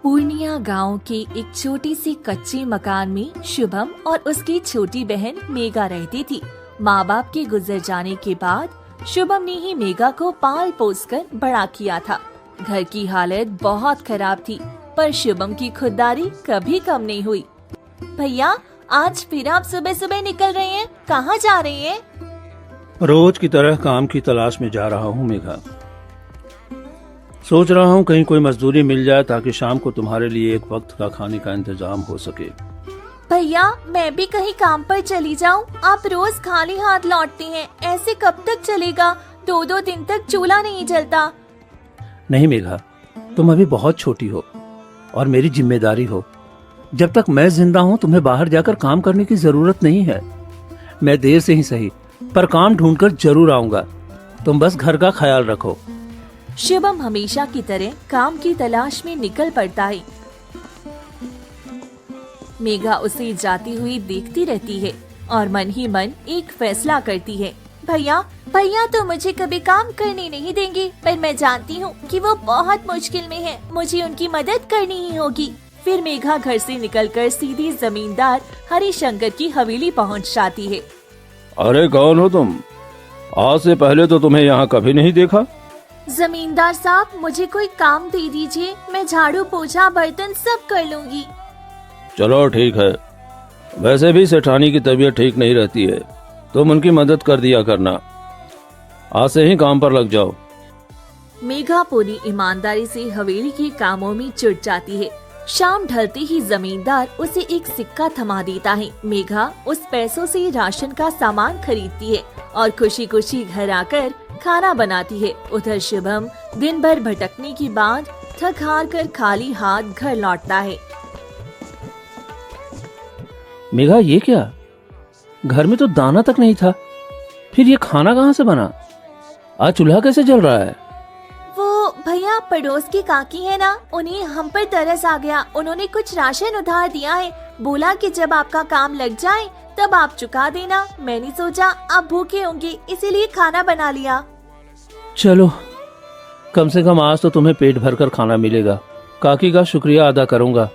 पूर्णिया गांव के एक छोटी सी कच्चे मकान में शुभम और उसकी छोटी बहन मेघा रहती थी। माँ बाप के गुजर जाने के बाद शुभम ने ही मेघा को पाल पोस कर बड़ा किया था। घर की हालत बहुत खराब थी, पर शुभम की खुददारी कभी कम नहीं हुई। भैया, आज फिर आप सुबह सुबह निकल रहे हैं, कहाँ जा रहे हैं? रोज की तरह काम की तलाश में जा रहा हूँ मेघा। सोच रहा हूँ कहीं कोई मजदूरी मिल जाए ताकि शाम को तुम्हारे लिए एक वक्त का खाने का इंतजाम हो सके। भैया, मैं भी कहीं काम पर चली जाऊँ। आप रोज खाली हाथ लौटते हैं, ऐसे कब तक चलेगा? 2-2 दिन तक चूल्हा नहीं जलता। नहीं मेघा, तुम अभी बहुत छोटी हो और मेरी जिम्मेदारी हो। जब तक मैं जिंदा हूँ तुम्हें बाहर जाकर काम करने की जरूरत नहीं है। मैं देर से ही सही, पर काम ढूंढकर जरूर आऊंगा। तुम बस घर का ख्याल रखो। शुभम हमेशा की तरह काम की तलाश में निकल पड़ता है। मेघा उसे जाती हुई देखती रहती है और मन ही मन एक फैसला करती है। भैया तो मुझे कभी काम करने नहीं देंगे, पर मैं जानती हूँ कि वो बहुत मुश्किल में है, मुझे उनकी मदद करनी ही होगी। फिर मेघा घर से निकलकर सीधी जमींदार हरिशंकर की हवेली पहुँच जाती है। अरे कौन हो तुम? आज से पहले तो तुम्हें यहाँ कभी नहीं देखा। जमींदार साहब, मुझे कोई काम दे दीजिए, मैं झाड़ू पोछा बर्तन सब कर लूंगी। चलो ठीक है, वैसे भी सेठानी की तबीयत ठीक नहीं रहती है, तुम उनकी मदद कर दिया करना। आज से ही काम पर लग जाओ। मेघा पूरी ईमानदारी से हवेली के कामों में जुट जाती है। शाम ढलते ही जमींदार उसे एक सिक्का थमा देता है। मेघा उस पैसों से राशन का सामान खरीदती है और खुशी खुशी घर आकर खाना बनाती है। उधर शुभम दिन भर भटकने के बाद थक हार कर खाली हाथ घर लौटता है। मेघा, ये क्या? घर में तो दाना तक नहीं था, फिर ये खाना कहाँ से बना? आज चूल्हा कैसे जल रहा है? वो भैया, पड़ोस की काकी है ना, उन्हें हम पर तरस आ गया। उन्होंने कुछ राशन उधार दिया है, बोला कि जब आपका काम लग जाए तब आप चुका देना। मैंने सोचा आप भूखे होंगे, इसीलिए खाना बना लिया। चलो, कम से कम आज तो तुम्हें पेट भरकर खाना मिलेगा। काकी का शुक्रिया अदा करूंगा।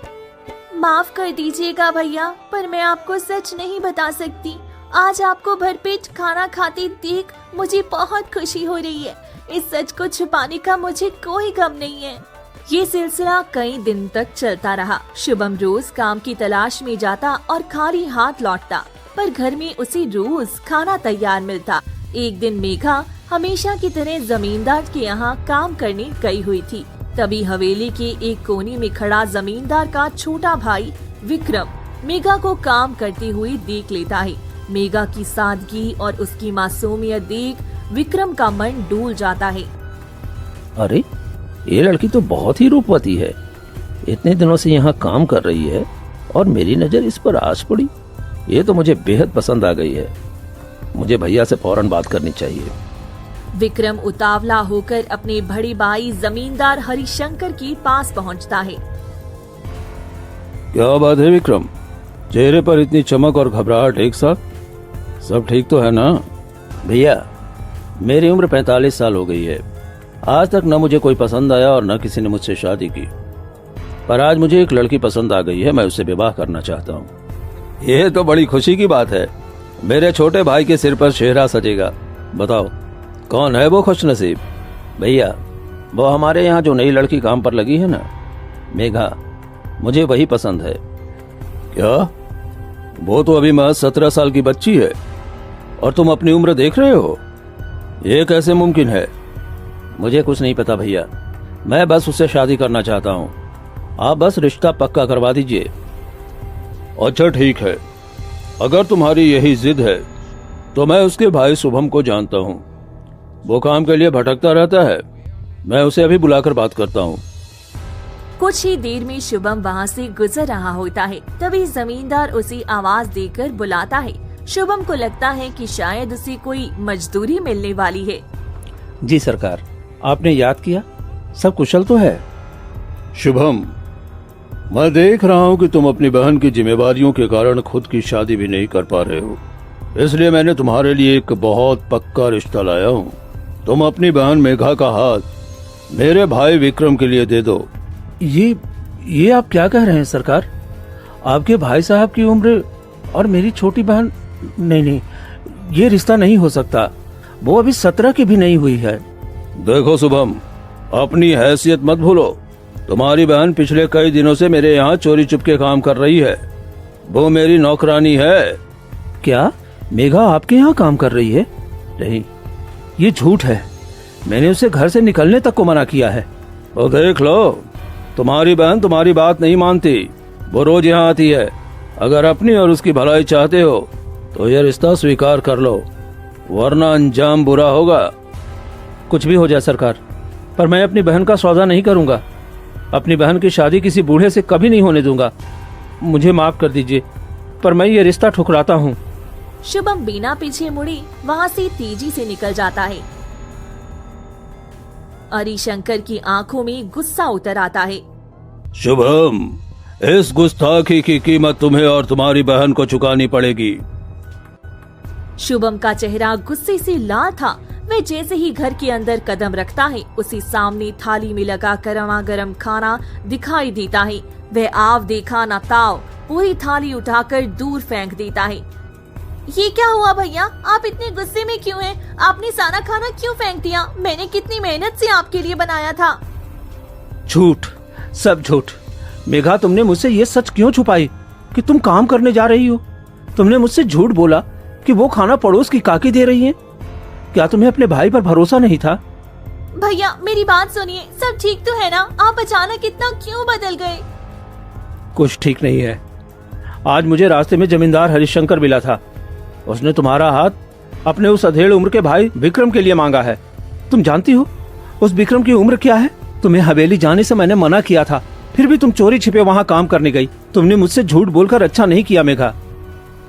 माफ कर दीजिएगा भैया, पर मैं आपको सच नहीं बता सकती। आज आपको भरपेट खाना खाते देख मुझे बहुत खुशी हो रही है। इस सच को छुपाने का मुझे कोई गम नहीं है। ये सिलसिला कई दिन तक चलता रहा। शुभम रोज काम की तलाश में जाता और खाली हाथ लौटता, पर घर में उसे रोज खाना तैयार मिलता। एक दिन मेघा हमेशा की तरह जमींदार के यहाँ काम करने गई हुई थी। तभी हवेली के एक कोने में खड़ा जमींदार का छोटा भाई विक्रम मेघा को काम करती हुई देख लेता है। मेघा की सादगी और उसकी मासूमियत देख विक्रम का मन डूल जाता है। अरे, ये लड़की तो बहुत ही रूपवती है। इतने दिनों से यहाँ काम कर रही है और मेरी नजर इस पर आज पड़ी। ये तो मुझे बेहद पसंद आ गई है। मुझे भैया से फौरन बात करनी चाहिए। विक्रम उतावला होकर अपने बड़े भाई जमींदार हरिशंकर के पास पहुंचता है। क्या बात है विक्रम, चेहरे पर इतनी चमक और घबराहट एक साथ? सब ठीक तो है ना? भैया, मेरी उम्र 45 साल हो गई है। आज तक न मुझे कोई पसंद आया और न किसी ने मुझसे शादी की, पर आज मुझे एक लड़की पसंद आ गई है। मैं उससे विवाह करना चाहता हूँ। यह तो बड़ी खुशी की बात है। मेरे छोटे भाई के सिर पर सेहरा सजेगा। बताओ, कौन है वो खुशनसीब? भैया, वो हमारे यहाँ जो नई लड़की काम पर लगी है ना, मेघा, मुझे वही पसंद है। क्या? वो तो अभी महज 17 साल की बच्ची है और तुम अपनी उम्र देख रहे हो? ये कैसे मुमकिन है? मुझे कुछ नहीं पता भैया, मैं बस उससे शादी करना चाहता हूँ। आप बस रिश्ता पक्का करवा दीजिए। अच्छा ठीक है, अगर तुम्हारी यही जिद है तो मैं उसके भाई शुभम को जानता हूँ। वो काम के लिए भटकता रहता है। मैं उसे अभी बुलाकर बात करता हूँ। कुछ ही देर में शुभम वहाँ से गुजर रहा होता है। तभी जमींदार उसे आवाज देकर बुलाता है। शुभम को लगता है कि शायद उसे कोई मजदूरी मिलने वाली है। जी सरकार, आपने याद किया? सब कुशल तो है? शुभम, मैं देख रहा हूँ कि तुम अपनी बहन की जिम्मेवारियों के कारण खुद की शादी भी नहीं कर पा रहे हो, इसलिए मैंने तुम्हारे लिए एक बहुत पक्का रिश्ता लाया हूँ। तुम अपनी बहन मेघा का हाथ मेरे भाई विक्रम के लिए दे दो। ये आप क्या कह रहे हैं सरकार? आपके भाई साहब की उम्र और मेरी छोटी बहन, नहीं नहीं, ये रिश्ता नहीं हो सकता। वो अभी 17 की भी नहीं हुई है। देखो शुभम, अपनी हैसियत मत भूलो। तुम्हारी बहन पिछले कई दिनों से मेरे यहाँ चोरी चुपके काम कर रही है। वो मेरी नौकरानी है। क्या मेघा आपके यहाँ काम कर रही है? नहीं, ये झूठ है। मैंने उसे घर से निकलने तक को मना किया है। तो देख लो, तुम्हारी बहन तुम्हारी बात नहीं मानती। वो रोज यहाँ आती है। अगर अपनी और उसकी भलाई चाहते हो तो यह रिश्ता स्वीकार कर लो, वरना अंजाम बुरा होगा। कुछ भी हो जाए सरकार, पर मैं अपनी बहन का सौदा नहीं करूंगा। अपनी बहन की शादी किसी बूढ़े से कभी नहीं होने दूंगा। मुझे माफ कर दीजिए, पर मैं ये रिश्ता ठुकराता हूँ। शुभम बिना पीछे मुड़ी वहाँ से तेजी से निकल जाता है। हरिशंकर की आंखों में गुस्सा उतर आता है। शुभम, इस गुस्ताखी की कीमत तुम्हें और तुम्हारी बहन को चुकानी पड़ेगी। शुभम का चेहरा गुस्से से लाल था। वह जैसे ही घर के अंदर कदम रखता है, उसी सामने थाली में लगा गरमा गरम खाना दिखाई देता है। वह आव देखा न ताव पूरी थाली उठाकर दूर फेंक देता है। ये क्या हुआ भैया? आप इतने गुस्से में क्यों हैं? आपने सारा खाना क्यों फेंक दिया? मैंने कितनी मेहनत से आपके लिए बनाया था। झूठ, सब झूठ। मेघा, तुमने मुझसे ये सच क्यों छुपाई कि तुम काम करने जा रही हो? तुमने मुझसे झूठ बोला कि वो खाना पड़ोस की काकी दे रही है। क्या तुम्हें अपने भाई पर भरोसा नहीं था? भैया मेरी बात सुनिए, सब ठीक तो है ना? आप अचानक इतना क्यों बदल गए? कुछ ठीक नहीं है। आज मुझे रास्ते में जमींदार हरिशंकर मिला था। उसने तुम्हारा हाथ अपने उस अधेड़ उम्र के भाई विक्रम के लिए मांगा है। तुम जानती हो उस विक्रम की उम्र क्या है? तुम्हें हवेली जाने से मैंने मना किया था, फिर भी तुम चोरी छिपे वहाँ काम करने गई। तुमने मुझसे झूठ बोलकर अच्छा नहीं किया मेघा।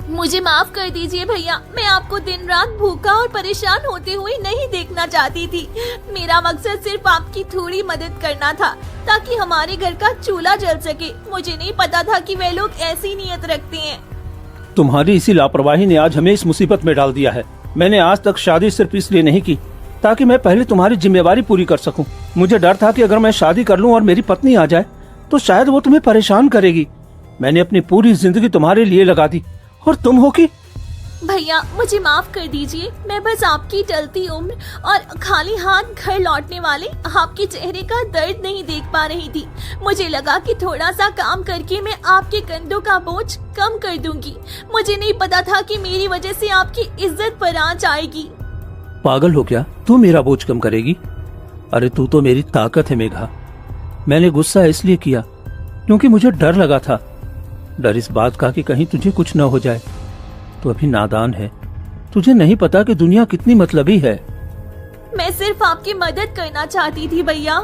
मुझे माफ कर दीजिए भैया, मैं आपको दिन रात भूखा और परेशान होते हुए नहीं देखना चाहती थी। मेरा मकसद सिर्फ आपकी थोड़ी मदद करना था ताकि हमारे घर का चूल्हा जल सके। मुझे नहीं पता था कि वे लोग ऐसी नीयत रखते हैं। तुम्हारी इसी लापरवाही ने आज हमें इस मुसीबत में डाल दिया है। मैंने आज तक शादी सिर्फ इसलिए नहीं की ताकि मैं पहले तुम्हारी जिम्मेवारी पूरी कर सकूं। मुझे डर था कि अगर मैं शादी कर लूं और मेरी पत्नी आ जाए तो शायद वो तुम्हें परेशान करेगी। मैंने अपनी पूरी जिंदगी तुम्हारे लिए लगा दी और तुम हो कि। भैया मुझे माफ कर दीजिए। मैं बस आपकी टलती उम्र और खाली हाथ घर लौटने वाले आपके चेहरे का दर्द नहीं देख पा रही थी। मुझे लगा कि थोड़ा सा काम करके मैं आपके कंधों का बोझ कम कर दूंगी। मुझे नहीं पता था कि मेरी वजह से आपकी इज्जत पर आंच आएगी। पागल हो क्या? तू मेरा बोझ कम करेगी? अरे तू तो मेरी ताकत है मेघा। मैंने गुस्सा इसलिए किया क्योंकि मुझे डर लगा था। डर इस बात का कि कहीं तुझे कुछ न हो जाए। तू अभी नादान है, तुझे नहीं पता कि दुनिया कितनी मतलबी है। मैं सिर्फ आपकी मदद करना चाहती थी भैया।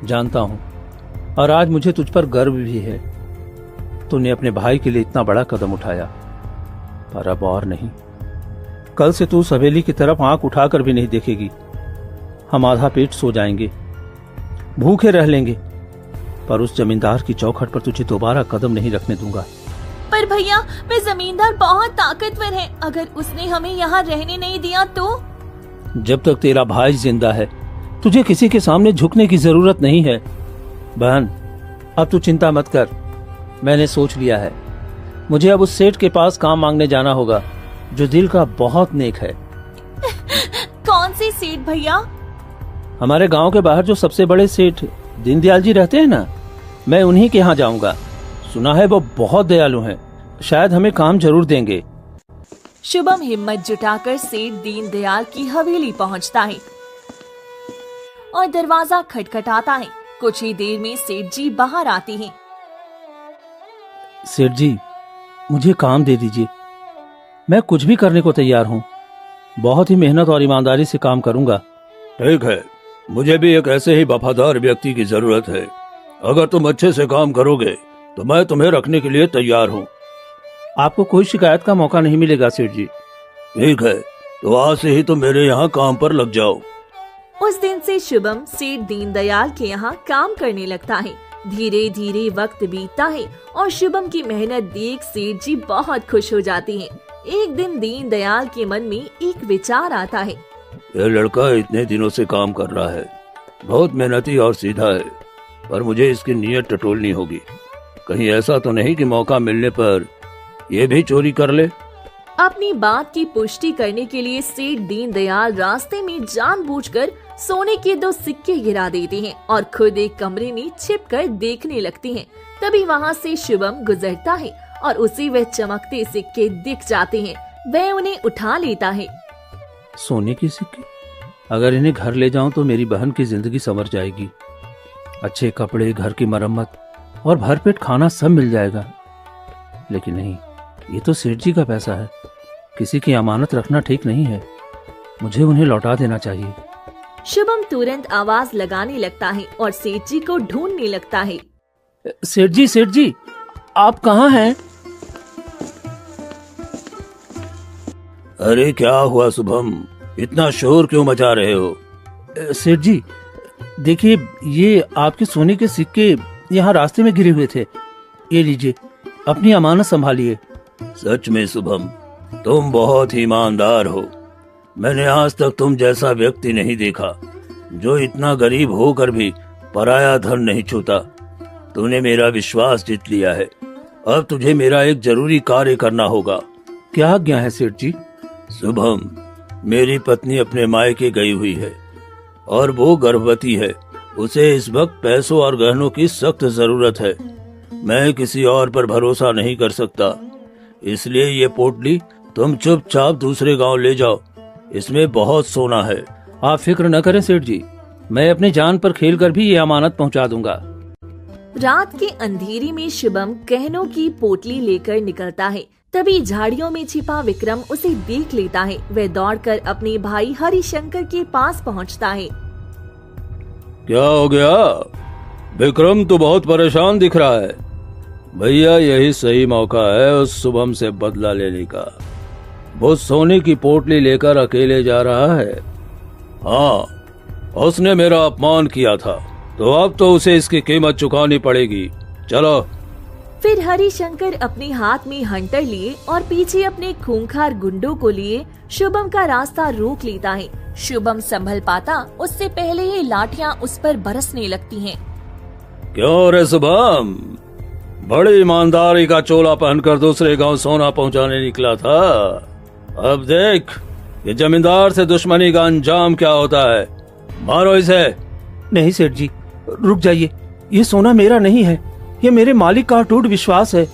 जानता हूँ, और आज मुझे तुझ पर गर्व भी है। तूने अपने भाई के लिए इतना बड़ा कदम उठाया, पर अब और नहीं। कल से तू सवेली की तरफ आंख उठाकर भी नहीं देखेगी। हम आधा पेट सो जाएंगे, भूखे रह लेंगे, पर उस जमींदार की चौखट पर तुझे दोबारा कदम नहीं रखने दूंगा। पर भैया वह जमींदार बहुत ताकतवर है। अगर उसने हमें यहाँ रहने नहीं दिया तो? जब तक तेरा भाई जिंदा है तुझे किसी के सामने झुकने की जरूरत नहीं है। बहन, अब तू चिंता मत कर। मैंने सोच लिया है। मुझे अब उस सेठ के पास काम मांगने जाना होगा जो दिल का बहुत नेक है। कौन से सेठ भैया? हमारे गांव के बाहर जो सबसे बड़े सेठ दीनदयाल जी रहते हैं ना, मैं उन्हीं के यहाँ जाऊंगा। सुना है वो बहुत दयालु हैं, शायद हमें काम जरूर देंगे। शुभम हिम्मत जुटाकर सेठ दीनदयाल की हवेली पहुंचता है और दरवाजा खटखटाता है। कुछ ही देर में सेठ जी बाहर आते हैं। सेठ जी, मुझे काम दे दीजिए। मैं कुछ भी करने को तैयार हूँ। बहुत ही मेहनत और ईमानदारी से काम करूंगा। ठीक है, मुझे भी एक ऐसे ही वफादार व्यक्ति की जरूरत है। अगर तुम अच्छे से काम करोगे तो मैं तुम्हें रखने के लिए तैयार हूँ। आपको कोई शिकायत का मौका नहीं मिलेगा सेठ जी। ठीक है, तो आज से ही तुम मेरे यहाँ काम पर लग जाओ। उस दिन से शुभम सेठ दीनदयाल के यहाँ काम करने लगता है। धीरे धीरे वक्त बीतता है और शुभम की मेहनत देख सेठ जी बहुत खुश हो जाते हैं। एक दिन दीनदयाल के मन में एक विचार आता है। यह लड़का इतने दिनों से काम कर रहा है, बहुत मेहनती और सीधा है। पर मुझे इसकी नीयत टटोलनी होगी। कहीं ऐसा तो नहीं कि मौका मिलने पर ये भी चोरी कर ले। अपनी बात की पुष्टि करने के लिए सेठ दीनदयाल रास्ते में जानबूझकर सोने के 2 सिक्के गिरा देते हैं और खुद एक कमरे में छिपकर देखने लगते हैं। तभी वहाँ से शुभम गुजरता है और उसे वह चमकते सिक्के दिख जाते हैं। वह उन्हें उठा लेता है। सोने के सिक्के? अगर इन्हें घर ले जाऊं तो मेरी बहन की जिंदगी संवर जाएगी। अच्छे कपड़े, घर की मरम्मत और भरपेट खाना सब मिल जाएगा। लेकिन नहीं, ये तो सेठ जी का पैसा है। किसी की अमानत रखना ठीक नहीं है। मुझे उन्हें लौटा देना चाहिए। शुभम तुरंत आवाज लगाने लगता है और सेठ जी को ढूंढने लगता है। सेठ जी, आप कहाँ हैं? अरे क्या हुआ शुभम, इतना शोर क्यों मचा रहे हो? सेठ जी, देखिए ये आपके सोने के सिक्के यहाँ रास्ते में गिरे हुए थे। ये लीजिए, अपनी अमानत संभालिए। सच में शुभम, तुम बहुत ही ईमानदार हो। मैंने आज तक तुम जैसा व्यक्ति नहीं देखा जो इतना गरीब होकर भी पराया धन नहीं छूता। तूने मेरा विश्वास जीत लिया है। अब तुझे मेरा एक जरूरी कार्य करना होगा। क्या आज्ञा है सेठ जी? शुभम, मेरी पत्नी अपने मायके गई हुई है और वो गर्भवती है। उसे इस वक्त पैसों और गहनों की सख्त जरूरत है। मैं किसी और पर भरोसा नहीं कर सकता, इसलिए ये पोटली तुम चुपचाप दूसरे गांव ले जाओ। इसमें बहुत सोना है। आप फिक्र न करें सेठ जी, मैं अपनी जान पर खेलकर भी ये अमानत पहुंचा दूंगा। रात के अंधेरे में शुभम गहनों की पोटली लेकर निकलता है। तभी झाड़ियों में छिपा विक्रम उसे देख लेता है। वह दौड़कर अपने भाई हरिशंकर के पास पहुंचता है। क्या हो गया? विक्रम तो बहुत परेशान दिख रहा है। भैया, यही सही मौका है उस शुभम से बदला लेने का। वो सोने की पोटली लेकर अकेले जा रहा है। हाँ, उसने मेरा अपमान किया था, तो अब तो उसे इसकी कीमत चुकानी पड़ेगी। चलो। फिर हरिशंकर अपने हाथ में हंटर लिए और पीछे अपने खूंखार गुंडों को लिए शुभम का रास्ता रोक लेता है। शुभम संभल पाता उससे पहले ही लाठियां उस पर बरसने लगती हैं। क्यों रे शुभम, बड़ी ईमानदारी का चोला पहनकर दूसरे गांव सोना पहुंचाने निकला था। अब देख ये जमींदार से दुश्मनी का अंजाम क्या होता है। मारो इसे। नहीं सेठ जी, रुक जाइए। ये सोना मेरा नहीं है, ये मेरे मालिक का अटूट विश्वास है।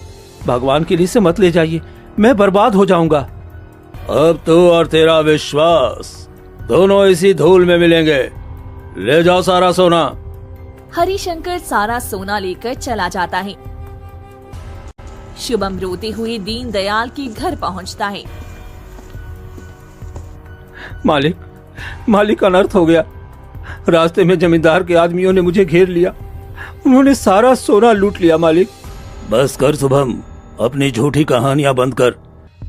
भगवान के लिए से मत ले जाइए, मैं बर्बाद हो जाऊंगा। अब तू और तेरा विश्वास दोनों इसी धूल में मिलेंगे। ले जाओ सारा सोना। हरिशंकर सारा सोना लेकर चला जाता है। शुभम रोते हुए दीनदयाल के घर पहुंचता है। मालिक अनर्थ हो गया। रास्ते में जमींदार के आदमियों ने मुझे घेर लिया। उन्होंने सारा सोना लूट लिया। मालिक, बस कर शुभम, अपनी झूठी कहानियां बंद कर।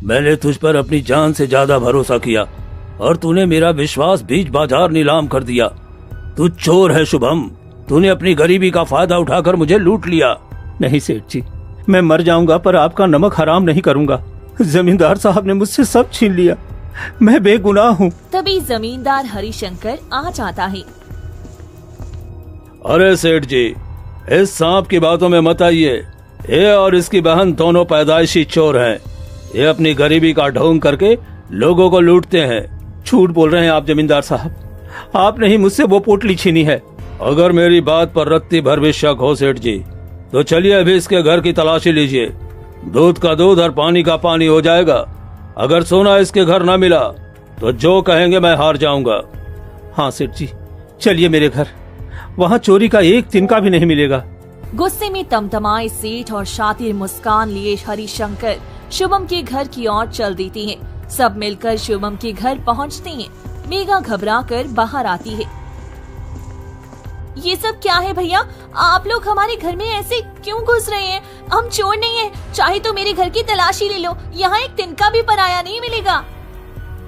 मैंने तुझ पर अपनी जान से ज्यादा भरोसा किया और तूने मेरा विश्वास बीच बाजार नीलाम कर दिया। तू चोर है शुभम, तूने अपनी गरीबी का फायदा उठाकर मुझे लूट लिया। नहीं सेठ जी, मैं मर जाऊंगा पर आपका नमक हराम नहीं करूंगा। जमींदार साहब ने मुझसे सब छीन लिया, मैं बेगुनाह हूँ। तभी जमींदार हरिशंकर आ जाता है। अरे सेठ जी, इस सांप की बातों में मत आइए। ये और इसकी बहन दोनों पैदाइशी चोर हैं। ये अपनी गरीबी का ढोंग करके लोगों को लूटते हैं। झूठ बोल रहे हैं आप जमींदार साहब, आपने ही मुझसे वो पोटली छीनी है। अगर मेरी बात पर रत्ती भर भी शक हो सेठ जी, तो चलिए अभी इसके घर की तलाशी लीजिए। दूध का दूध और पानी का पानी हो जाएगा। अगर सोना इसके घर न मिला तो जो कहेंगे मैं हार जाऊंगा। हाँ सेठ जी, चलिए मेरे घर, वहाँ चोरी का एक तिनका भी नहीं मिलेगा। गुस्से में तमतमाए सेठ और शातिर मुस्कान लिए हरिशंकर शुभम के घर की ओर चल देती हैं। सब मिलकर शुभम के घर पहुंचते हैं। मेघा घबराकर बाहर आती है। ये सब क्या है भैया? आप लोग हमारे घर में ऐसे क्यों घुस रहे हैं? हम चोर नहीं हैं। चाहे तो मेरे घर की तलाशी ले लो, यहाँ एक तिनका भी पराया नहीं मिलेगा।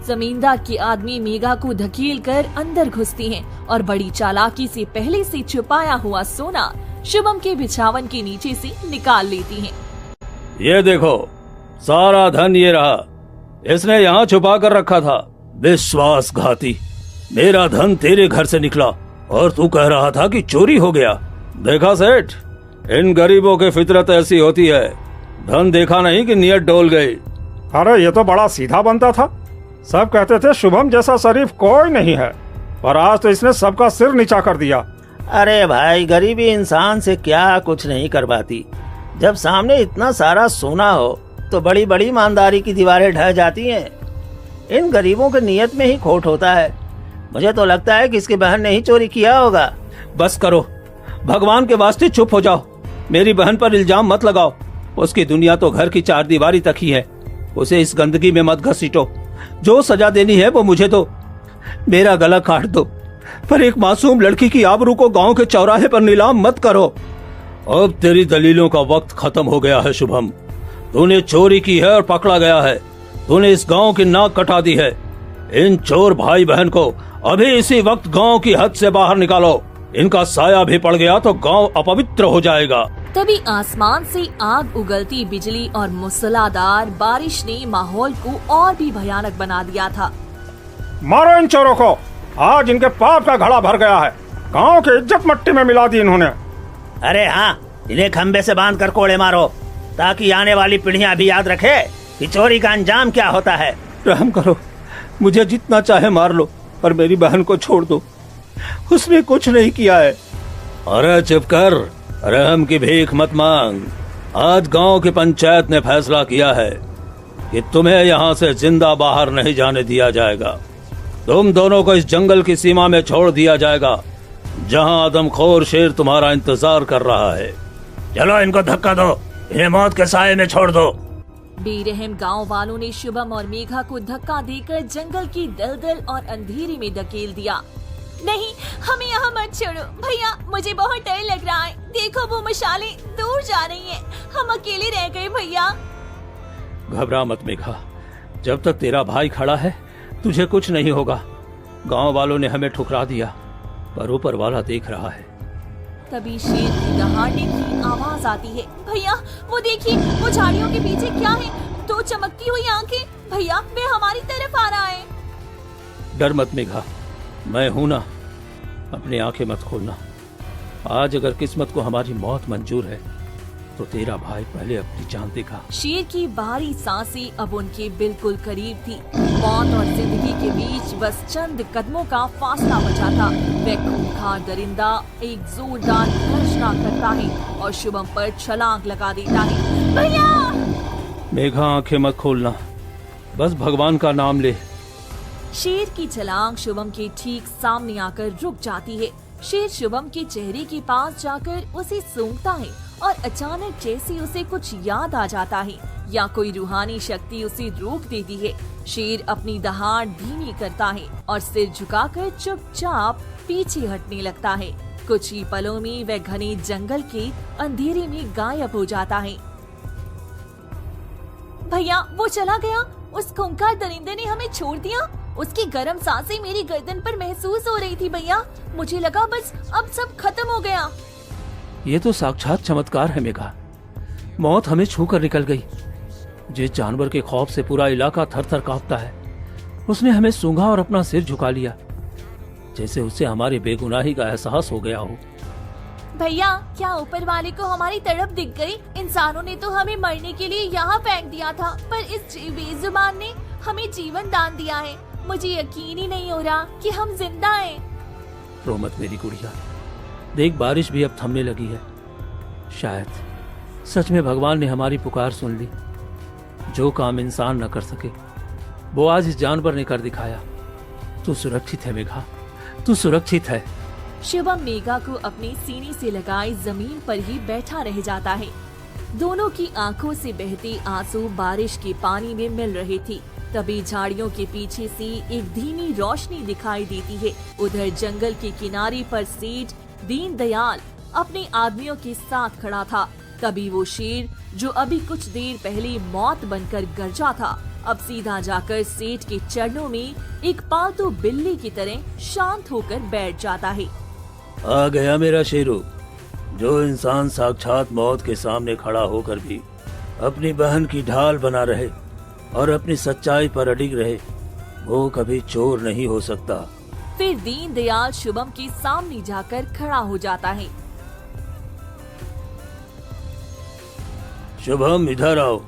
जमींदार के आदमी मेघा को धकेल कर अंदर घुसती हैं और बड़ी चालाकी से पहले से छुपाया हुआ सोना शुभम के बिछावन के नीचे से निकाल लेती हैं। ये देखो, सारा धन ये रहा। इसने यहाँ छुपा कर रखा था। विश्वासघाती, मेरा धन तेरे घर से निकला और तू कह रहा था कि चोरी हो गया। देखा सेठ, इन गरीबों की फितरत ऐसी होती है, धन देखा नहीं कि नियत डोल गई। अरे ये तो बड़ा सीधा बनता था। सब कहते थे शुभम जैसा शरीफ कोई नहीं है, पर आज तो इसने सबका सिर नीचा कर दिया। अरे भाई, गरीबी इंसान से क्या कुछ नहीं करवाती। जब सामने इतना सारा सोना हो तो बड़ी बड़ी ईमानदारी की दीवारें ढह जाती हैं। इन गरीबों की नीयत में ही खोट होता है। मुझे तो लगता है कि इसकी बहन ने ही चोरी किया होगा। बस करो, भगवान के वास्ते चुप हो जाओ। मेरी बहन पर इल्जाम मत लगाओ। उसकी दुनिया तो घर की चार दीवारी तक ही है। उसे इस गंदगी में मत घसीटो। जो सजा देनी है वो मुझे दो। मेरा गला काट दो, पर एक मासूम लड़की की आबरू को गांव के चौराहे पर नीलाम मत करो। अब तेरी दलीलों का वक्त खत्म हो गया है शुभम। तूने चोरी की है और पकड़ा गया है। तूने इस गांव की नाक कटा दी है। इन चोर भाई बहन को अभी इसी वक्त गांव की हद से बाहर निकालो। इनका साया भी पड़ गया तो गांव अपवित्र हो जाएगा। तभी आसमान से आग उगलती बिजली और मूसलाधार बारिश ने माहौल को और भी भयानक बना दिया था। मारो इन चोरों को, आज इनके पाप का घड़ा भर गया है। गांव की इज्जत मट्टी में मिला दी इन्होंने। अरे हाँ, इन्हें खंबे से बांध कर कोड़े मारो, ताकि आने वाली पीढ़ियां भी याद रखे कि चोरी का अंजाम क्या होता है। रहम करो, मुझे जितना चाहे मार लो, पर मेरी बहन को छोड़ दो। उसने कुछ नहीं किया है। अरे चुप कर, रहम की भीख मत मांग। आज गांव की पंचायत ने फैसला किया है कि तुम्हें यहाँ से जिंदा बाहर नहीं जाने दिया जाएगा। तुम दोनों को इस जंगल की सीमा में छोड़ दिया जाएगा, जहाँ आदमखोर शेर तुम्हारा इंतजार कर रहा है। चलो इनको धक्का दो, इन्हें मौत के साए में छोड़ दो। बेरहम गांव वालों ने शुभम और मेघा को धक्का देकर जंगल की दलदल और अंधेरे में धकेल दिया। नहीं, हमें यहाँ मत छोड़ो भैया, मुझे बहुत डर लग रहा है। देखो वो मशालें दूर जा रही हैं। हम अकेले रह गए भैया। घबरा मत मेघा, जब तक तेरा भाई खड़ा है तुझे कुछ नहीं होगा। गांव वालों ने हमें ठुकरा दिया, पर ऊपर वाला देख रहा है। तभी शेर की दहाड़ने की आवाज आती है। भैया वो देखिए, वो झाड़ियों के पीछे क्या है? दो चमकती हुई आंखें। भैया वे हमारी तरफ आ रहा है। डर मत मेघा, मैं हूं ना। अपनी आंखें मत खोलना। आज अगर किस्मत को हमारी मौत मंजूर है तो तेरा भाई पहले अपनी जान देगा। शेर की बाहरी सांसें अब उनके बिल्कुल करीब थी। मौत और जिंदगी के बीच बस चंद कदमों का फासला बचा था। वह खूंखार दरिंदा एक जोरदार गर्जना करता है और शुभम पर छलांग लगा देता है। भैया! मेघा आंखें मत खोलना, बस भगवान का नाम ले। शेर की छलांग शुभम के ठीक सामने आकर रुक जाती है। शेर शुभम के चेहरे के पास जाकर उसे सूंघता है और अचानक जैसे उसे कुछ याद आ जाता है या कोई रूहानी शक्ति उसे रोक देती है। शेर अपनी दहाड़ धीमी करता है और सिर झुकाकर चुपचाप पीछे हटने लगता है। कुछ ही पलों में वह घने जंगल के अंधेरे में गायब हो जाता है। भैया वो चला गया। उस खूंखार दरिंदे ने हमें छोड़ दिया। उसकी गर्म सांसें मेरी गर्दन पर महसूस हो रही थी भैया। मुझे लगा बस अब सब खत्म हो गया। ये तो साक्षात चमत्कार है मेघा। मौत हमें छू कर निकल गई। जिस जानवर के खौफ से पूरा इलाका थर थर कांपता है, उसने हमें सूंघा और अपना सिर झुका लिया, जैसे उससे हमारी बेगुनाही का एहसास हो गया हो। भैया क्या ऊपर वाले को हमारी तड़प दिख गई? इंसानों ने तो हमें मरने के लिए यहाँ फेंक दिया था, पर इस बेजुबान ने हमें जीवन दान दिया है। मुझे यकीन ही नहीं हो रहा कि हम जिंदा हैं। रो मत मेरी गुड़िया, देख बारिश भी अब थमने लगी है। शायद सच में भगवान ने हमारी पुकार सुन ली। जो काम इंसान न कर सके वो आज इस जानवर ने कर दिखाया। तू सुरक्षित है मेघा, तू सुरक्षित है। शुभम मेघा को अपने सीने से लगाए जमीन पर ही बैठा रह जाता है। दोनों की आंखों से बहते आंसू बारिश के पानी में मिल रहे थे। तभी झाड़ियों के पीछे से एक धीमी रोशनी दिखाई देती है। उधर जंगल के किनारे पर सेठ दीनदयाल अपने आदमियों के साथ खड़ा था। तभी वो शेर जो अभी कुछ देर पहले मौत बनकर गरजा था, अब सीधा जाकर सेठ के चरणों में एक पालतू बिल्ली की तरह शांत होकर बैठ जाता है। आ गया मेरा शेरू। जो इंसान साक्षात मौत के सामने खड़ा होकर भी अपनी बहन की ढाल बना रहे और अपनी सच्चाई पर अडिग रहे, वो कभी चोर नहीं हो सकता। फिर दीनदयाल शुभम के सामने जाकर खड़ा हो जाता है। शुभम इधर आओ।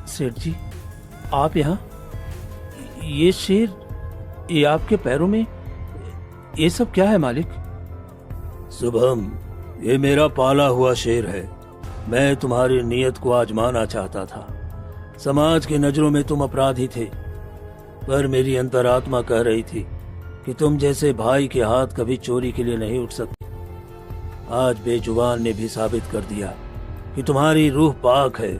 सेठ जी, आप यहाँ? ये शेर, ये आपके पैरों में, ये सब क्या है मालिक? शुभम, ये मेरा पाला हुआ शेर है। मैं तुम्हारी नीयत को आजमाना चाहता था। समाज की नजरों में तुम अपराधी थे, पर मेरी अंतरात्मा कह रही थी कि तुम जैसे भाई के हाथ कभी चोरी के लिए नहीं उठ सकते। आज बेजुबान ने भी साबित कर दिया कि तुम्हारी रूह पाक है।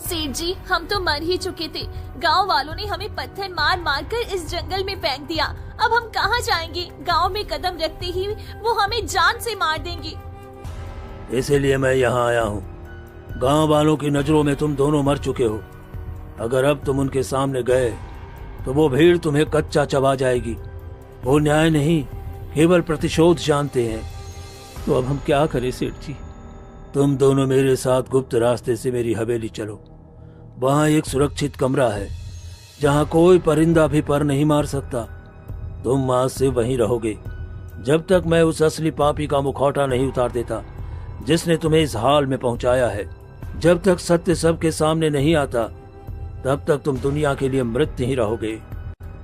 सेठ जी, हम तो मर ही चुके थे। गांव वालों ने हमें पत्थर मार मार कर इस जंगल में फेंक दिया। अब हम कहाँ जाएंगे? गांव में कदम रखते ही वो हमें जान से मार देंगे। इसीलिए मैं यहाँ आया हूँ। गांव वालों की नजरों में तुम दोनों मर चुके हो। अगर अब तुम उनके सामने गए तो वो भीड़ तुम्हें कच्चा चबा जाएगी। वो न्याय नहीं, केवल प्रतिशोध जानते हैं। तो अब हम क्या करें सेठ जी? तुम दोनों मेरे साथ गुप्त रास्ते से मेरी हवेली चलो। वहाँ एक सुरक्षित कमरा है जहाँ कोई परिंदा भी पर नहीं मार सकता। तुम आज से वहीं रहोगे जब तक मैं उस असली पापी का मुखौटा नहीं उतार देता जिसने तुम्हें इस हाल में पहुंचाया है। जब तक सत्य सबके सामने नहीं आता तब तक तुम दुनिया के लिए मृत ही रहोगे।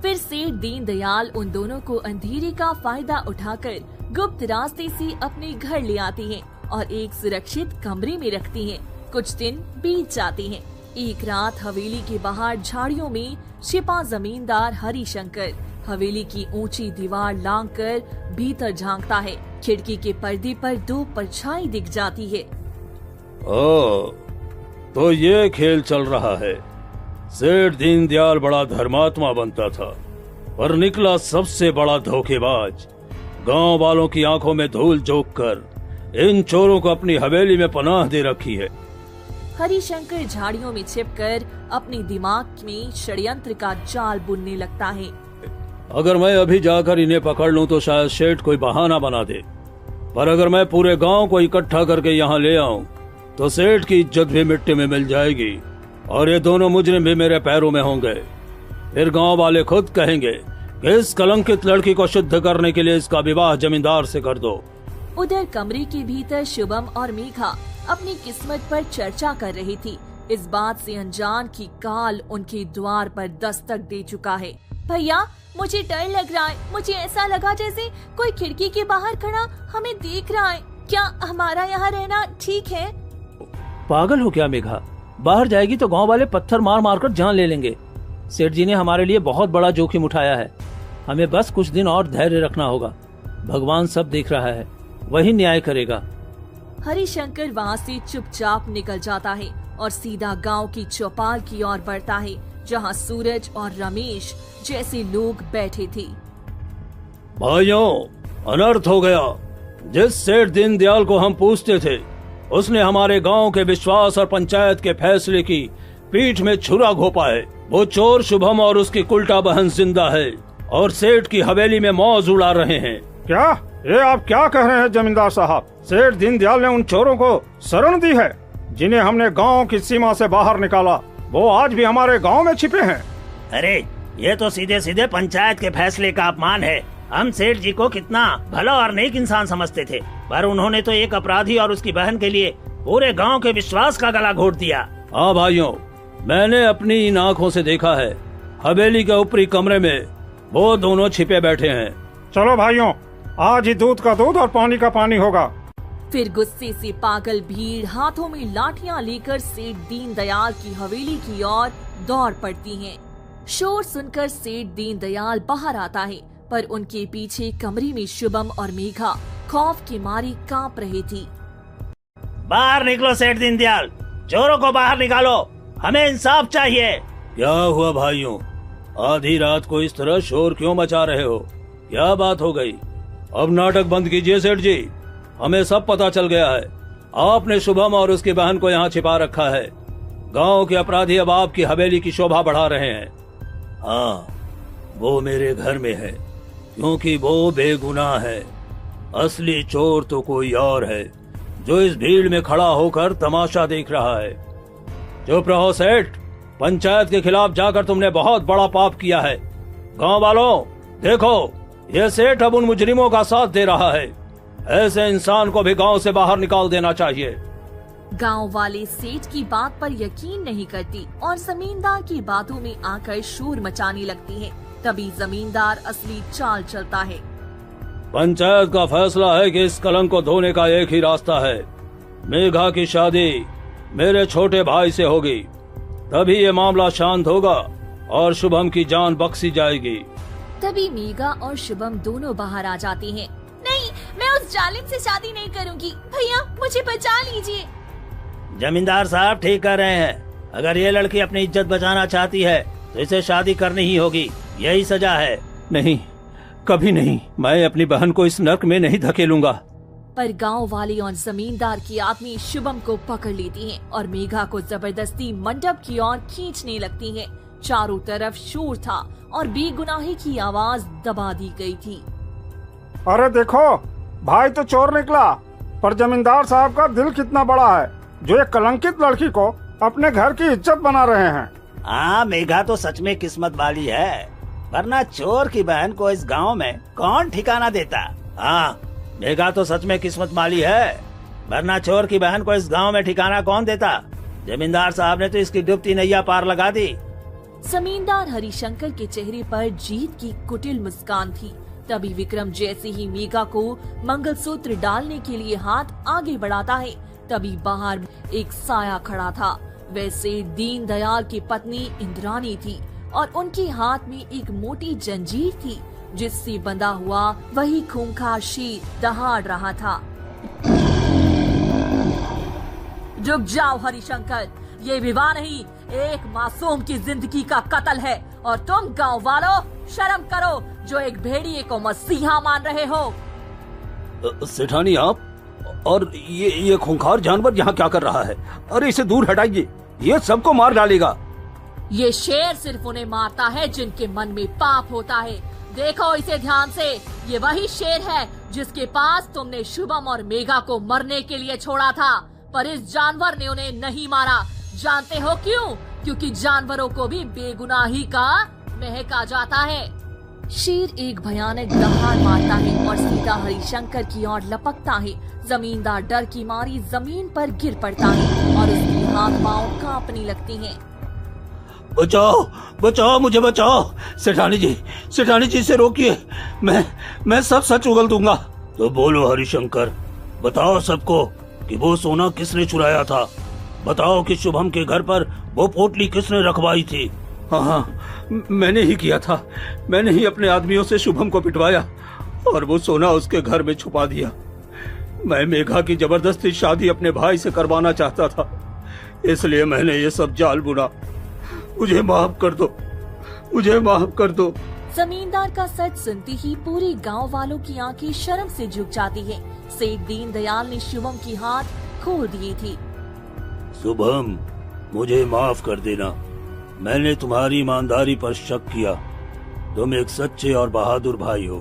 फिर सेठ दीनदयाल उन दोनों को अंधेरे का फायदा उठाकर गुप्त रास्ते से अपने घर ले आती हैं और एक सुरक्षित कमरे में रखती हैं। कुछ दिन बीत जाते हैं। एक रात हवेली के बाहर झाड़ियों में छिपा जमींदार हरिशंकर हवेली की ऊंची दीवार लांघकर भीतर झांकता है। खिड़की के पर्दे पर दो परछाई दिख जाती है। ओ, तो ये खेल चल रहा है। सेठ दीनदयाल बड़ा धर्मात्मा बनता था, पर निकला सबसे बड़ा धोखेबाज। गांव वालों की आंखों में धूल झोंक कर इन चोरों को अपनी हवेली में पनाह दे रखी है। हरिशंकर झाड़ियों में छिपकर अपने दिमाग में षड्यंत्र का जाल बुनने लगता है। अगर मैं अभी जाकर इन्हें पकड़ लूं तो शायद सेठ कोई बहाना बना दे, पर अगर मैं पूरे गांव को इकट्ठा करके यहाँ ले आऊं तो सेठ की इज्जत भी मिट्टी में मिल जाएगी और ये दोनों मुजरिम भी मेरे पैरों में होंगे। फिर गांव वाले खुद कहेंगे कि इस कलंकित लड़की को शुद्ध करने के लिए इसका विवाह जमींदार से कर दो। उधर कमरे के भीतर शुभम और मेघा अपनी किस्मत पर चर्चा कर रही थी। इस बात से अनजान कि काल उनके द्वार पर दस्तक दे चुका है। भैया, मुझे डर लग रहा है। मुझे ऐसा लगा जैसे कोई खिड़की के बाहर खड़ा हमें देख रहा है। क्या हमारा यहाँ रहना ठीक है? पागल हो क्या मेघा? बाहर जाएगी तो गांव वाले पत्थर मार मार कर जान ले लेंगे। सेठ जी ने हमारे लिए बहुत बड़ा जोखिम उठाया है। हमें बस कुछ दिन और धैर्य रखना होगा। भगवान सब देख रहा है, वही न्याय करेगा। हरिशंकर वहाँ से चुपचाप निकल जाता है और सीधा गांव की चौपाल की ओर बढ़ता है जहाँ सूरज और रमेश जैसे लोग बैठे थे। भाइयों, अनर्थ हो गया। जिस सेठ दीनदयाल को हम पूछते थे उसने हमारे गांव के विश्वास और पंचायत के फैसले की पीठ में छुरा घोंपा है। वो चोर शुभम और उसकी कुल्टा बहन जिंदा है और सेठ की हवेली में मौज उड़ा रहे हैं। क्या? ये आप क्या कह रहे हैं जमींदार साहब? सेठ दीनदयाल ने उन चोरों को शरण दी है जिन्हें हमने गांव की सीमा से बाहर निकाला। वो आज भी हमारे गांव में छिपे हैं। अरे, ये तो सीधे सीधे पंचायत के फैसले का अपमान है। हम सेठ जी को कितना भला और नेक इंसान समझते थे, पर उन्होंने तो एक अपराधी और उसकी बहन के लिए पूरे गांव के विश्वास का गला घोट दिया। हाँ भाइयों, मैंने अपनी इन आँखों से देखा है। हवेली के ऊपरी कमरे में वो दोनों छिपे बैठे हैं। चलो भाइयों, आज ही दूध का दूध और पानी का पानी होगा। फिर गुस्से से पागल भीड़ हाथों में लाठियां लेकर सेठ दीनदयाल की हवेली की ओर दौड़ पड़ती हैं। शोर सुनकर सेठ दीनदयाल बाहर आता है, पर उनके पीछे कमरे में शुभम और मेघा खौफ के मारे कांप रही थी। बाहर निकलो सेठ दीनदयाल, चोरों को बाहर निकालो, हमें इंसाफ चाहिए। क्या हुआ भाइयों? आधी रात को इस तरह शोर क्यों मचा रहे हो? क्या बात हो गई? अब नाटक बंद कीजिए सेठ जी। हमें सब पता चल गया है। आपने शुभम और उसकी बहन को यहाँ छिपा रखा है। गांव के अपराधी अब आपकी हवेली की शोभा बढ़ा रहे हैं। हाँ, वो मेरे घर में है क्योंकि वो बेगुनाह है। असली चोर तो कोई और है जो इस भीड़ में खड़ा होकर तमाशा देख रहा है। चुप रहो सेठ। पंचायत के खिलाफ जाकर तुमने बहुत बड़ा पाप किया है। गांव वालों, देखो, ये सेठ अब उन मुजरिमों का साथ दे रहा है। ऐसे इंसान को भी गांव से बाहर निकाल देना चाहिए। गांव वाले सेठ की बात पर यकीन नहीं करती और जमींदार की बातों में आकर शोर मचाने लगती है। तभी जमींदार असली चाल चलता है। पंचायत का फैसला है कि इस कलंक को धोने का एक ही रास्ता है। मेघा की शादी मेरे छोटे भाई से होगी, तभी ये मामला शांत होगा और शुभम की जान बख्शी जाएगी। तभी मेघा और शुभम दोनों बाहर आ जाती हैं। नहीं, मैं उस जालिम से शादी नहीं करूंगी। भैया मुझे बचा लीजिए। जमींदार साहब ठीक कर रहे हैं। अगर ये लड़की अपनी इज्जत बचाना चाहती है तो इसे शादी करनी ही होगी, यही सजा है। नहीं, कभी नहीं। मैं अपनी बहन को इस नर्क में नहीं धकेलूंगा। पर गांव वाले और जमींदार की आदमी शुभम को पकड़ लेती हैं और मेघा को जबरदस्ती मंडप की ओर खींचने लगती हैं। चारों तरफ शोर था और बेगुनाही की आवाज दबा दी गई थी। अरे देखो, भाई तो चोर निकला, पर जमींदार साहब का दिल कितना बड़ा है जो एक कलंकित लड़की को अपने घर की इज्जत बना रहे हैं। हाँ, मेघा तो सच में किस्मत वाली है, वरना चोर की बहन को इस गांव में कौन ठिकाना देता। हाँ, मेघा तो सच में किस्मत वाली है, वरना चोर की बहन को इस गांव में ठिकाना कौन देता। जमींदार साहब ने तो इसकी डूबती नैया पार लगा दी। जमींदार हरिशंकर के चेहरे पर जीत की कुटिल मुस्कान थी। तभी विक्रम जैसे ही मेघा को मंगलसूत्र डालने के लिए हाथ आगे बढ़ाता है, तभी बाहर एक साया खड़ा था। वैसे दीनदयाल की पत्नी इंद्रानी थी और उनके हाथ में एक मोटी जंजीर थी जिससे बंधा हुआ वही खूंखार शेर दहाड़ रहा था। रुक जाओ हरिशंकर, ये विवाह नहीं, एक मासूम की जिंदगी का कत्ल है और तुम गांव वालों शर्म करो जो एक भेड़िए को मसीहा मान रहे हो। सेठानी आप, और ये खूंखार जानवर यहाँ क्या कर रहा है? अरे इसे दूर हटाइए, ये सबको मार डालेगा। ये शेर सिर्फ उन्हें मारता है जिनके मन में पाप होता है। देखो इसे ध्यान से, ये वही शेर है जिसके पास तुमने शुभम और मेघा को मरने के लिए छोड़ा था, पर इस जानवर ने उन्हें नहीं मारा। जानते हो क्यों? क्योंकि जानवरों को भी बेगुनाही का महक आ जाता है। शेर एक भयानक दहाड़ मारता है और सीधा हरिशंकर की ओर लपकता है। जमींदार डर की मारी जमीन पर गिर पड़ता है और उसकी हाथ पांव कांपने लगती हैं। बचाओ, बचाओ, मुझे बचाओ। सेठानी जी से रोकिए, मैं सब सच उगल दूंगा। तो बोलो हरिशंकर, बताओ सबको कि वो सोना किसने चुराया था। बताओ कि शुभम के घर पर वो पोटली किसने रखवाई थी। हाँ, मैंने ही किया था। मैंने ही अपने आदमियों से शुभम को पिटवाया और वो सोना उसके घर में छुपा दिया। मैं मेघा की जबरदस्ती शादी अपने भाई से करवाना चाहता था, इसलिए मैंने ये सब जाल बुना। मुझे माफ कर दो, मुझे माफ कर दो। जमींदार का सच सुनते ही पूरे गांव वालों की आंखें शर्म से झुक जाती हैं। सेठ दीनदयाल ने शुभम की हाथ खोल दिए थी। शुभम, मुझे माफ कर देना। मैंने तुम्हारी ईमानदारी पर शक किया। तुम एक सच्चे और बहादुर भाई हो।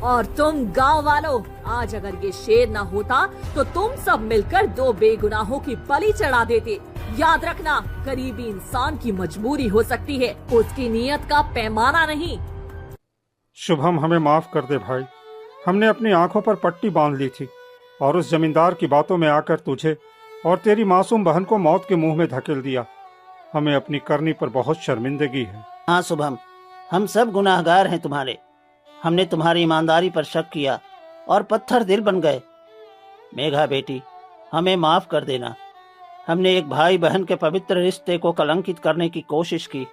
और तुम गांव वालों, आज अगर ये शेर न होता तो तुम सब मिलकर दो बेगुनाहों की बलि चढ़ा देते। याद रखना, गरीबी इंसान की मजबूरी हो सकती है, उसकी नीयत का पैमाना नहीं। शुभम, हमें माफ कर दे भाई। हमने अपनी आंखों पर पट्टी बांध ली थी और उस जमींदार की बातों में आकर तुझे और तेरी मासूम बहन को मौत के मुंह में धकेल दिया। हमें अपनी करनी पर बहुत शर्मिंदगी है। हाँ शुभम, हम सब गुनाहगार हैं तुम्हारे। हमने तुम्हारी ईमानदारी पर शक किया और पत्थर दिल बन गए। मेघा बेटी, हमें माफ कर देना। हमने एक भाई बहन के पवित्र रिश्ते को कलंकित करने की कोशिश की।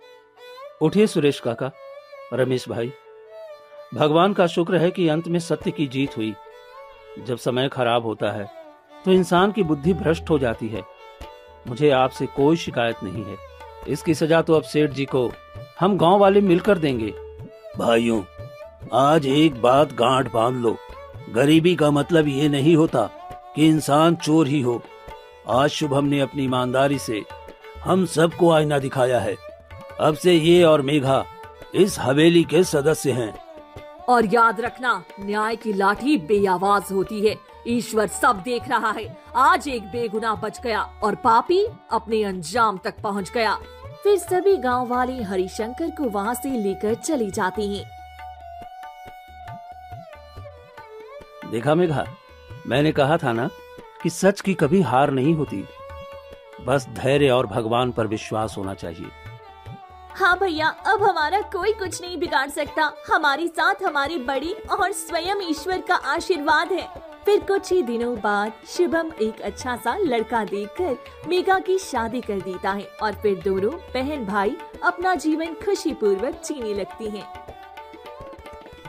उठिए सुरेश काका, रमेश भाई, भगवान का शुक्र है कि अंत में सत्य की जीत हुई। जब समय खराब होता है तो इंसान की बुद्धि भ्रष्ट हो जाती है। मुझे आपसे कोई शिकायत नहीं है। इसकी सजा तो अब सेठ जी को हम गांव वाले मिलकर देंगे। भाइयों, आज एक बात गांठ बांध लो, गरीबी का मतलब ये नहीं होता कि इंसान चोर ही हो। आज शुभम ने अपनी ईमानदारी से हम सबको आईना दिखाया है। अब से ये और मेघा इस हवेली के सदस्य हैं। और याद रखना, न्याय की लाठी बेआवाज होती है। ईश्वर सब देख रहा है। आज एक बेगुनाह बच गया और पापी अपने अंजाम तक पहुंच गया। फिर सभी गांव वाले हरिशंकर को वहां से लेकर चली जाती हैं। देखा मेघा, मैंने कहा था ना कि सच की कभी हार नहीं होती। बस धैर्य और भगवान पर विश्वास होना चाहिए। हाँ भैया, अब हमारा कोई कुछ नहीं बिगाड़ सकता। हमारे साथ हमारी बड़ी और स्वयं ईश्वर का आशीर्वाद है। फिर कुछ ही दिनों बाद शुभम एक अच्छा सा लड़का देखकर मेघा की शादी कर देता है और फिर दोनों बहन भाई अपना जीवन खुशी पूर्वक जीने लगती हैं।